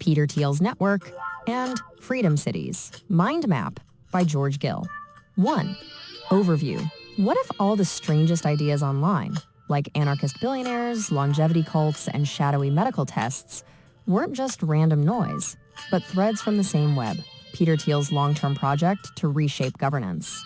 Peter Thiel's Network, and Freedom Cities, Mind Map by George Gill. 1. Overview. What if all the strangest ideas online, like anarchist billionaires, longevity cults, and shadowy medical tests, weren't just random noise, but threads from the same web, Peter Thiel's long-term project to reshape governance?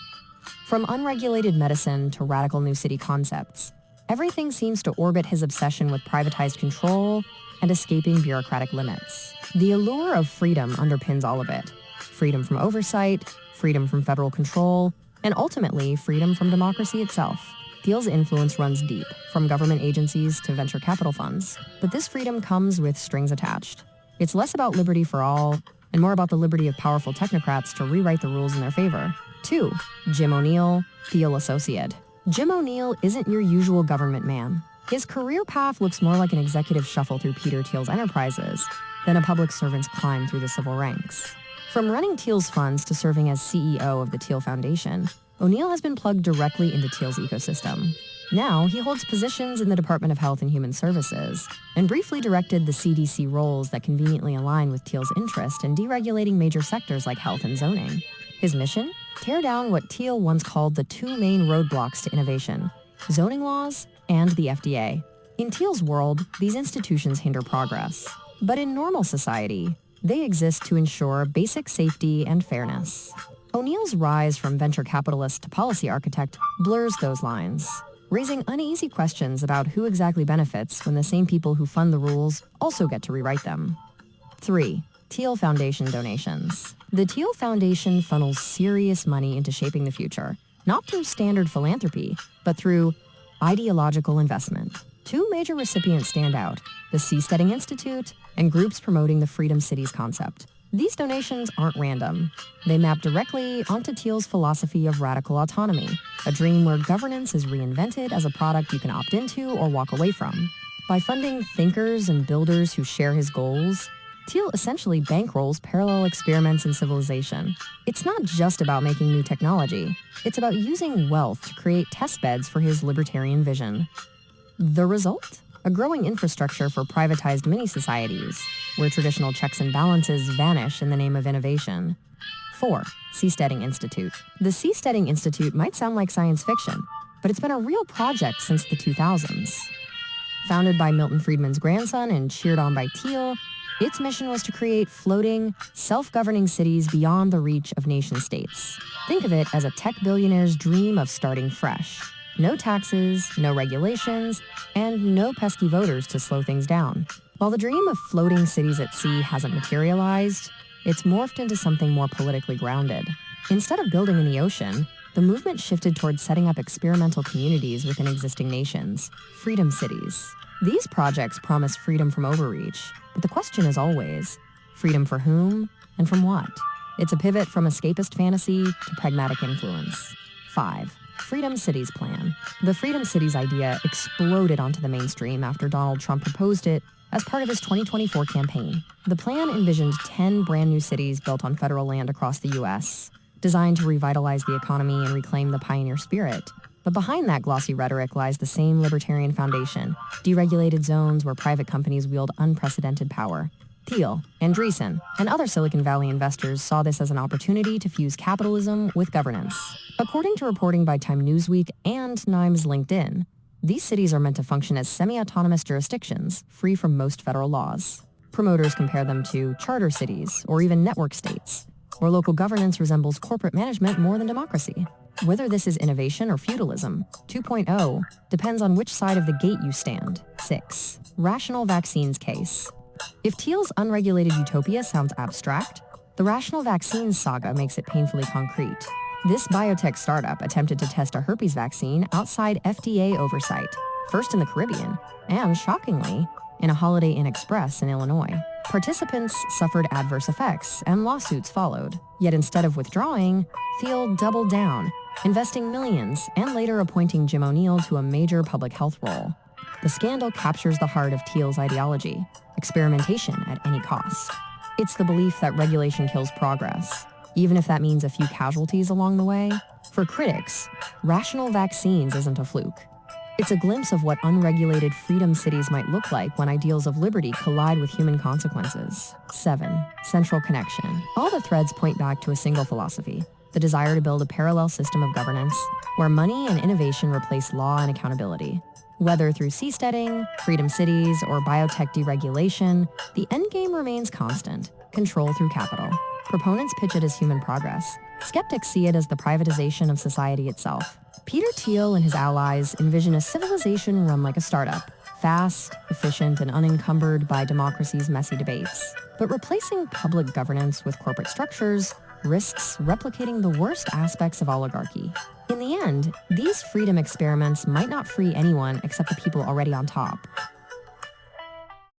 From unregulated medicine to radical new city concepts, everything seems to orbit his obsession with privatized control and escaping bureaucratic limits. The allure of freedom underpins all of it. Freedom from oversight, freedom from federal control, and ultimately freedom from democracy itself. Thiel's influence runs deep, from government agencies to venture capital funds. But this freedom comes with strings attached. It's less about liberty for all, and more about the liberty of powerful technocrats to rewrite the rules in their favor. 2. Jim O'Neill, Thiel associate. Jim O'Neill isn't your usual government man. His career path looks more like an executive shuffle through Peter Thiel's enterprises than a public servant's climb through the civil ranks. From running Thiel's funds to serving as CEO of the Thiel Foundation, O'Neill has been plugged directly into Thiel's ecosystem. Now, he holds positions in the Department of Health and Human Services, and briefly directed the CDC roles that conveniently align with Thiel's interest in deregulating major sectors like health and zoning. His mission? Tear down what Thiel once called the two main roadblocks to innovation: zoning laws and the FDA. In Thiel's world, these institutions hinder progress. But in normal society, they exist to ensure basic safety and fairness. O'Neill's rise from venture capitalist to policy architect blurs those lines, raising uneasy questions about who exactly benefits when the same people who fund the rules also get to rewrite them. 3. Thiel Foundation donations. The Thiel Foundation funnels serious money into shaping the future, not through standard philanthropy, but through ideological investment. Two major recipients stand out: the Seasteading Institute and groups promoting the Freedom Cities concept. These donations aren't random. They map directly onto Thiel's philosophy of radical autonomy, a dream where governance is reinvented as a product you can opt into or walk away from. By funding thinkers and builders who share his goals, Thiel essentially bankrolls parallel experiments in civilization. It's not just about making new technology. It's about using wealth to create testbeds for his libertarian vision. The result? A growing infrastructure for privatized mini-societies, where traditional checks and balances vanish in the name of innovation. 4. Seasteading Institute. The Seasteading Institute might sound like science fiction, but it's been a real project since the 2000s. Founded by Milton Friedman's grandson and cheered on by Thiel, its mission was to create floating, self-governing cities beyond the reach of nation-states. Think of it as a tech billionaire's dream of starting fresh. No taxes, no regulations, and no pesky voters to slow things down. While the dream of floating cities at sea hasn't materialized, it's morphed into something more politically grounded. Instead of building in the ocean, the movement shifted towards setting up experimental communities within existing nations, freedom cities. These projects promise freedom from overreach, but the question is always, freedom for whom and from what? It's a pivot from escapist fantasy to pragmatic influence. 5. Freedom Cities Plan. The Freedom Cities idea exploded onto the mainstream after Donald Trump proposed it as part of his 2024 campaign. The plan envisioned 10 brand new cities built on federal land across the U.S., designed to revitalize the economy and reclaim the pioneer spirit. But behind that glossy rhetoric lies the same libertarian foundation: deregulated zones where private companies wield unprecedented power. Thiel, Andreessen, and other Silicon Valley investors saw this as an opportunity to fuse capitalism with governance. According to reporting by Time Newsweek and Nimes LinkedIn, these cities are meant to function as semi-autonomous jurisdictions, free from most federal laws. Promoters compare them to charter cities or even network states, where local governance resembles corporate management more than democracy. Whether this is innovation or feudalism, 2.0 depends on which side of the gate you stand. 6. Rational vaccines case. If Thiel's unregulated utopia sounds abstract, the rational vaccines saga makes it painfully concrete. This biotech startup attempted to test a herpes vaccine outside FDA oversight, first in the Caribbean, and shockingly, in a Holiday Inn Express in Illinois. Participants suffered adverse effects and lawsuits followed. Yet instead of withdrawing, Thiel doubled down, investing millions and later appointing Jim O'Neill to a major public health role. The scandal captures the heart of Thiel's ideology: experimentation at any cost. It's the belief that regulation kills progress, even if that means a few casualties along the way. For critics, rational vaccines isn't a fluke. It's a glimpse of what unregulated freedom cities might look like when ideals of liberty collide with human consequences. 7. Central connection. All the threads point back to a single philosophy: the desire to build a parallel system of governance where money and innovation replace law and accountability. Whether through seasteading, freedom cities, or biotech deregulation, the endgame remains constant: control through capital. Proponents pitch it as human progress. Skeptics see it as the privatization of society itself. Peter Thiel and his allies envision a civilization run like a startup, fast, efficient, and unencumbered by democracy's messy debates. But replacing public governance with corporate structures risks replicating the worst aspects of oligarchy. In the end, these freedom experiments might not free anyone except the people already on top.